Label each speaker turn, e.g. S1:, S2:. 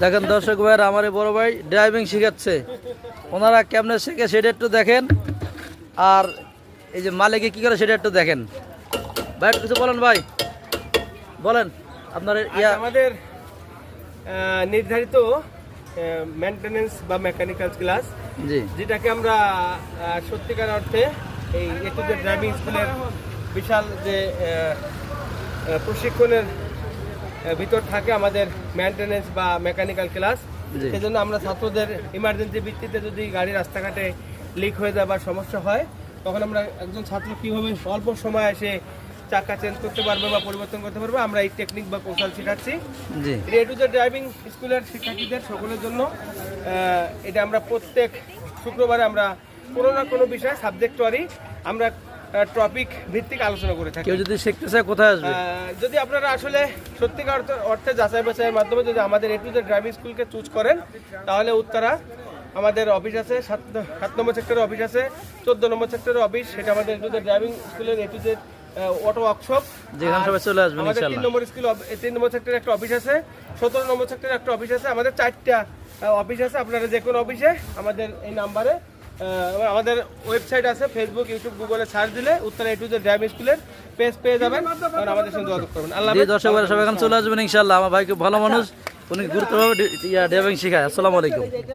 S1: দেখেন দর্শক ভাইয়ের আমার এই বড় ভাই ড্রাইভিং শেখাচ্ছে, ওনারা কেমনে শেখে সেটা একটু দেখেন, আর এই যে মালিকে কি করে সেটা একটু দেখেন। ভাই একটু কিছু বলেন, ভাই বলেন আপনার
S2: আমাদের নির্ধারিত মেইনটেনেন্স বা মেকানিক্যাল ক্লাস,
S1: জি,
S2: যেটাকে আমরা সত্যিকার অর্থে এই এটুজে ড্রাইভিং স্কুলের বিশাল যে প্রশিক্ষণের ভিতর থাকে আমাদের মেইনটেনেন্স বা মেকানিক্যাল ক্লাস। সেজন্য আমরা ছাত্রদের ইমার্জেন্সি ভিত্তিতে যদি গাড়ি রাস্তাঘাটে লিক হয়ে যায় বা সমস্যা হয়, তখন আমরা একজন ছাত্র কীভাবে অল্প সময় এসে চাকা চেঞ্জ করতে পারবে বা পরিবর্তন করতে পারবে, আমরা এই টেকনিক বা কৌশল শেখাচ্ছি। এটুজে ড্রাইভিং স্কুলের শিক্ষার্থীদের সকলের জন্য এটা আমরা প্রত্যেক শুক্রবারে আমরা কোনো না কোনো বিষয় সাবজেক্ট ওয়ারি আমরা টপিক ভিত্তিক আলোচনা করে থাকি।
S1: কেউ যদি শিখতে চায় কোথায় আসবে?
S2: যদি আপনারা আসলে সত্যিকার অর্থে যাচাই বাছাইয়ের মাধ্যমে যদি আমাদের এটুজে ড্রাইভিং স্কুলকে চুজ করেন, তাহলে উত্তরা আমাদের অফিস আছে, 7 নম্বর সেক্টরের অফিস আছে, 14 নম্বর সেক্টরের অফিস, সেটা আমাদের এটুজে ড্রাইভিং স্কুলের এটুজে অটো ওয়ার্কশপ,
S1: যেখানে সবাই চলে আসবেন
S2: আমাদের
S1: ইনশাআল্লাহ।
S2: 3 নম্বর সেক্টরে একটা অফিস আছে, 17 নম্বর সেক্টরে একটা অফিস আছে, আমাদের 4টা অফিস আছে। আপনারা যে কোনো অফিসে আমাদের এই নাম্বারে, আমাদের ওয়েবসাইট আছে, ফেসবুক, ইউটিউব, গুগলে সার্চ দিলে উত্তরা এটুজে ড্রাইভিং স্কুলের পেজ পেয়ে যাবেন, আর আমাদের সঙ্গে যোগাযোগ করবেন। আল্লাহ হাফেজ।
S1: দর্শক ভাই সবাই এখন চলে আসবেন ইনশাআল্লাহ। আমার ভাই খুব ভালো মানুষ, উনি গুরুত্বভাবে ড্রাইভিং শেখায়। আসসালামু আলাইকুম।